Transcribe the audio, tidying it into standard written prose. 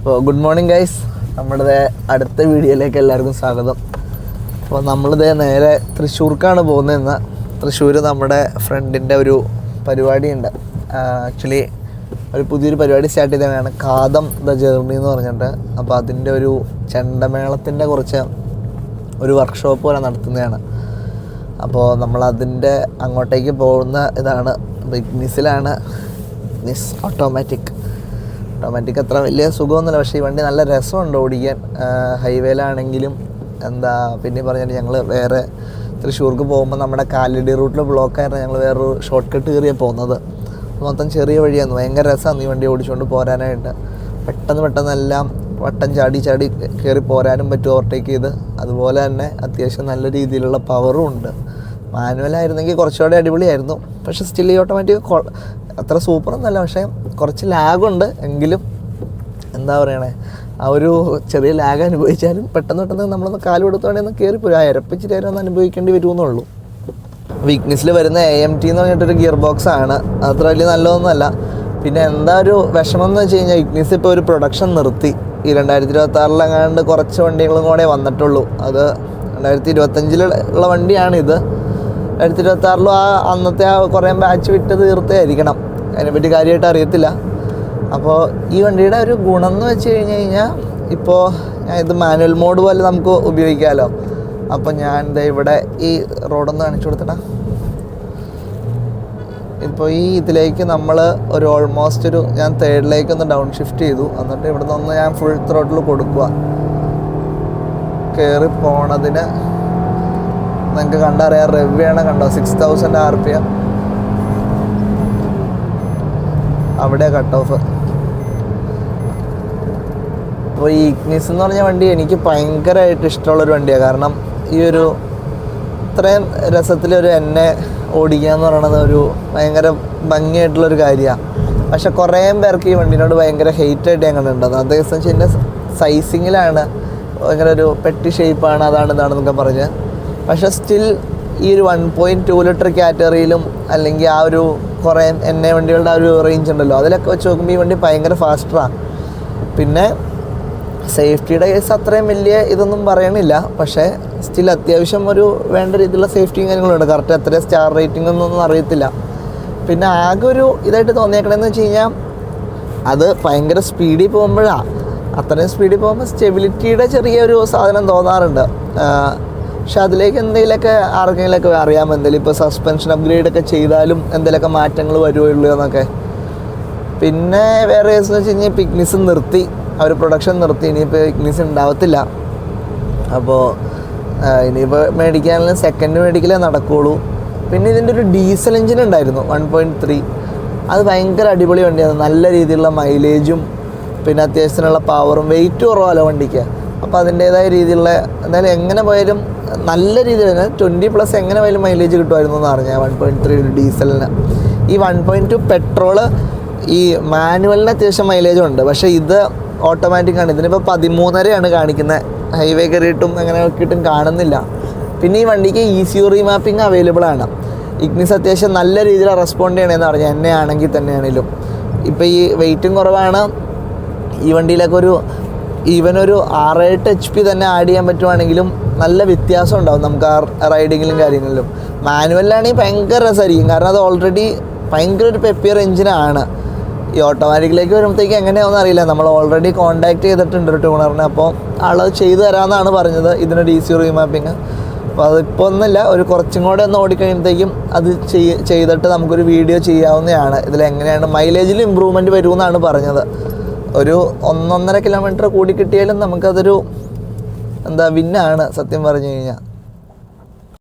അപ്പോൾ good morning guys, നമ്മുടെ അടുത്ത വീഡിയോയിലേക്ക് എല്ലാവർക്കും സ്വാഗതം. അപ്പോൾ നമ്മളിത് നേരെ തൃശ്ശൂർക്കാണ് പോകുന്നതെന്ന്. തൃശ്ശൂർ നമ്മുടെ ഫ്രണ്ടിൻ്റെ ഒരു പരിപാടിയുണ്ട്. ആക്ച്വലി ഒരു പുതിയൊരു പരിപാടി സ്റ്റാർട്ട് ചെയ്തതാണ്, കാദം ദ ജേർണി എന്ന് പറഞ്ഞിട്ട്. അപ്പോൾ അതിൻ്റെ ഒരു ചെണ്ടമേളത്തിൻ്റെ കുറച്ച് ഒരു വർക്ക്ഷോപ്പ് പോലെ നടത്തുന്നതാണ്. അപ്പോൾ നമ്മളതിൻ്റെ അങ്ങോട്ടേക്ക് പോകുന്ന ഇതാണ് ഇഗ്നിസിലാണ്. ഓട്ടോമാറ്റിക് അത്ര വലിയ സുഖമൊന്നുമില്ല, പക്ഷേ ഈ വണ്ടി നല്ല രസമുണ്ട് ഓടിക്കാൻ. ഹൈവേയിലാണെങ്കിലും പിന്നെ പറഞ്ഞിട്ട് ഞങ്ങൾ വേറെ തൃശ്ശൂർക്ക് പോകുമ്പോൾ നമ്മുടെ കാലടി റൂട്ടിൽ ബ്ലോക്കായിരുന്നു. ഞങ്ങൾ വേറൊരു ഷോർട്ട് കട്ട് കയറിയാണ് പോകുന്നത്. മൊത്തം ചെറിയ വഴിയായിരുന്നു, ഭയങ്കര രസമാണ് ഈ വണ്ടി ഓടിച്ചുകൊണ്ട് പോരാനായിട്ട്. പെട്ടെന്ന് എല്ലാം വട്ടം ചാടി കയറി പോരാനും പറ്റും, ഓവർടേക്ക് ചെയ്ത്. അതുപോലെ തന്നെ അത്യാവശ്യം നല്ല രീതിയിലുള്ള പവറും ഉണ്ട്. മാനുവലായിരുന്നെങ്കിൽ കുറച്ചുകൂടെ അടിപൊളിയായിരുന്നു, പക്ഷേ സ്റ്റിൽ ഈ ഓട്ടോമാറ്റിക് അത്ര സൂപ്പറൊന്നുമല്ല. പക്ഷേ കുറച്ച് ലാഗുണ്ട്. എങ്കിലും എന്താ പറയണേ, ആ ഒരു ചെറിയ ലാഗ് അനുഭവിച്ചാലും പെട്ടെന്ന് നമ്മളൊന്ന് കാല് കൊടുത്തോടെ ഒന്ന് കയറിപ്പോയി ആ ഇരപ്പിച്ചിട്ട് ഒന്ന് അനുഭവിക്കേണ്ടി വരുമെന്നുള്ളൂ. വീക്ക്നെസ്സിൽ വരുന്ന AMT എന്ന് പറഞ്ഞിട്ടൊരു ഗിയർ ബോക്സ് ആണ്. അത്ര വലിയ നല്ലതൊന്നുമല്ല. പിന്നെ എന്താ ഒരു വിഷമം എന്ന് വെച്ച് കഴിഞ്ഞാൽ വിക്നസ് ഇപ്പോൾ ഒരു പ്രൊഡക്ഷൻ നിർത്തി. ഈ 2026 കുറച്ച് വണ്ടികളും കൂടെ വന്നിട്ടുള്ളൂ. അത് 2025 വണ്ടിയാണിത്. 2026 അന്നത്തെ കുറേ ബാച്ച് വിട്ട് തീർത്തായിരിക്കണം, അതിനെപ്പറ്റി കാര്യമായിട്ട് അറിയത്തില്ല. അപ്പോൾ ഈ വണ്ടിയുടെ ഒരു ഗുണം എന്ന് വെച്ച് കഴിഞ്ഞാൽ ഇപ്പോൾ ഇത് മാനുവൽ മോഡ് പോലെ നമുക്ക് ഉപയോഗിക്കാമല്ലോ. അപ്പോൾ ഞാൻ ഇവിടെ ഈ റോഡൊന്ന് കാണിച്ചു കൊടുത്തിട്ടാ. ഇപ്പോൾ ഈ ഇതിലേക്ക് നമ്മൾ ഒരു ഓൾമോസ്റ്റ് ഞാൻ തേർഡിലേക്ക് ഒന്ന് ഡൗൺ ഷിഫ്റ്റ് ചെയ്തു. എന്നിട്ട് ഇവിടെ നിന്ന് ഞാൻ ഫുൾ ത്രോട്ടിൽ കൊടുക്കുക. കയറി പോണതിന് നിങ്ങൾക്ക് കണ്ടറിയാം, റെവ്യാണ് കണ്ടോ, 6000 RPM. അവിടെ കട്ട് ഓഫ്. അപ്പോൾ ഈ ഇഗ്നിസ് എന്ന് പറഞ്ഞ വണ്ടി എനിക്ക് ഭയങ്കരമായിട്ട് ഇഷ്ടമുള്ളൊരു വണ്ടിയാണ്. കാരണം ഈ ഒരു ഇത്രയും രസത്തിലൊരു എന്നെ ഓടിക്കുക എന്ന് പറയുന്നത് ഒരു ഭയങ്കര ഭംഗിയായിട്ടുള്ളൊരു കാര്യമാണ്. പക്ഷെ കുറേ പേർക്ക് ഈ വണ്ടിനോട് ഭയങ്കര ഹെയ്റ്റായിട്ട് ഞാൻ കണ്ടിട്ടുണ്ട്. അതേസമയം ഇതിൻ്റെ സൈസിങ്ങിലാണ് ഭയങ്കര ഒരു പെട്ടി ഷേപ്പാണ്, ഇതാണെന്നൊക്കെ പറഞ്ഞ്. പക്ഷെ സ്റ്റിൽ ഈ ഒരു 1.2 ലിറ്റർ കാറ്റഗറിയിലും അല്ലെങ്കിൽ ആ ഒരു കുറേ എണ്ണ വണ്ടികളുടെ ആ ഒരു റേഞ്ച് ഉണ്ടല്ലോ, അതിലൊക്കെ വെച്ച് നോക്കുമ്പോൾ ഈ വണ്ടി ഭയങ്കര ഫാസ്റ്ററാണ്. പിന്നെ സേഫ്റ്റിയുടെ കേസ് അത്രയും വലിയ ഇതൊന്നും പറയണില്ല, പക്ഷേ സ്റ്റിൽ അത്യാവശ്യം ഒരു വേണ്ട രീതിയിലുള്ള സേഫ്റ്റിയും കാര്യങ്ങളുണ്ട്. കറക്റ്റ് എത്ര സ്റ്റാർ റേറ്റിംഗ് ഒന്നും അറിയത്തില്ല. പിന്നെ ആകെ ഒരു ഇതായിട്ട് തോന്നിയേക്കണമെന്ന് വെച്ച് കഴിഞ്ഞാൽ അത് ഭയങ്കര സ്പീഡിൽ പോകുമ്പോഴാണ്. അത്രയും സ്പീഡിൽ പോകുമ്പോൾ സ്റ്റെബിലിറ്റിയുടെ ചെറിയൊരു സാധനം തോന്നാറുണ്ട്. പക്ഷെ അതിലേക്ക് എന്തെങ്കിലുമൊക്കെ ആർക്കെങ്കിലുമൊക്കെ അറിയാമോ, എന്തെങ്കിലും ഇപ്പോൾ സസ്പെൻഷൻ അപ്ഗ്രേഡൊക്കെ ചെയ്താലും എന്തെങ്കിലുമൊക്കെ മാറ്റങ്ങൾ വരുമല്ലോ എന്നൊക്കെ. പിന്നെ വേറെ കേസെന്ന് വെച്ച് കഴിഞ്ഞാൽ ഇഗ്നിസ് നിർത്തി, അവർ പ്രൊഡക്ഷൻ നിർത്തി. ഇനിയിപ്പോൾ ഇഗ്നിസ് ഉണ്ടാവത്തില്ല. അപ്പോൾ ഇനിയിപ്പോൾ മേടിക്കാനുള്ള സെക്കൻഡ് മേടിക്കലേ നടക്കുകയുള്ളൂ. പിന്നെ ഇതിൻ്റെ ഒരു ഡീസൽ എഞ്ചിൻ ഉണ്ടായിരുന്നു 1.3. അത് ഭയങ്കര അടിപൊളി വണ്ടിയാണ്, നല്ല രീതിയിലുള്ള മൈലേജും പിന്നെ അത്യാവശ്യത്തിനുള്ള പവറും. വെയിറ്റ് കുറവല്ലോ വണ്ടിക്ക്. അപ്പോൾ അതിൻ്റേതായ രീതിയിലുള്ള എന്തായാലും എങ്ങനെ പോയാലും നല്ല രീതിയിൽ 20+ എങ്ങനെ പോയാലും മൈലേജ് കിട്ടുമായിരുന്നു എന്ന് പറഞ്ഞാൽ 1.3 ഡീസലിന്. ഈ 1.2 പെട്രോള് ഈ മാനുവലിന് അത്യാവശ്യം മൈലേജും ഉണ്ട്, പക്ഷേ ഇത് ഓട്ടോമാറ്റിക്കാണ്. ഇതിനിപ്പോൾ 13.5 കാണിക്കുന്നത്. ഹൈവേ കയറിയിട്ടും അങ്ങനെ നോക്കിയിട്ടും കാണുന്നില്ല. പിന്നെ ഈ വണ്ടിക്ക് ECU റീമാപ്പിംഗ് അവൈലബിൾ ആണ്. ഇഗ്നിസ് അത്യാവശ്യം നല്ല രീതിയിൽ റെസ്പോണ്ട് ചെയ്യണമെന്ന് പറഞ്ഞാൽ എന്നെയാണെങ്കിൽ തന്നെയാണെങ്കിലും. ഇപ്പോൾ ഈ വെയിറ്റും കുറവാണ്. ഈ വണ്ടിയിലൊക്കെ ഒരു 6-8 HP തന്നെ ആഡ് ചെയ്യാൻ പറ്റുവാണെങ്കിലും നല്ല വ്യത്യാസം ഉണ്ടാവും നമുക്ക് ആ റൈഡിങ്ങിലും കാര്യങ്ങളിലും. മാനുവലിലാണെങ്കിൽ ഭയങ്കര രസമായിരിക്കും, കാരണം അത് ഓൾറെഡി ഭയങ്കര ഒരു പെപ്പിയർ എഞ്ചിനാണ്. ഈ ഓട്ടോമാറ്റിക്കിലേക്ക് വരുമ്പോഴത്തേക്ക് എങ്ങനെയാണെന്ന് അറിയില്ല. നമ്മൾ ഓൾറെഡി കോൺടാക്ട് ചെയ്തിട്ടുണ്ട് ഒരു ട്യൂണറിനെ. അപ്പോൾ ആളത് ചെയ്തു തരാമെന്നാണ് പറഞ്ഞത്, ഇതിനൊരു ECU റീമാപ്പിങ്. അപ്പോൾ അതിപ്പോൾ ഒന്നുമില്ല, ഒരു കുറച്ചും കൂടെ ഒന്ന് ഓടിക്കഴിയുമ്പോഴത്തേക്കും അത് ചെയ്തിട്ട് നമുക്കൊരു വീഡിയോ ചെയ്യാവുന്നതാണ്. ഇതിലെങ്ങനെയാണ് മൈലേജിൽ ഇമ്പ്രൂവ്മെൻറ്റ് വരുമെന്നാണ് പറഞ്ഞത്. ഒരു 1-1.5 കിലോമീറ്റർ കൂടി കിട്ടിയാലും നമുക്കതൊരു വിന്നാണ് സത്യം പറഞ്ഞു കഴിഞ്ഞാൽ.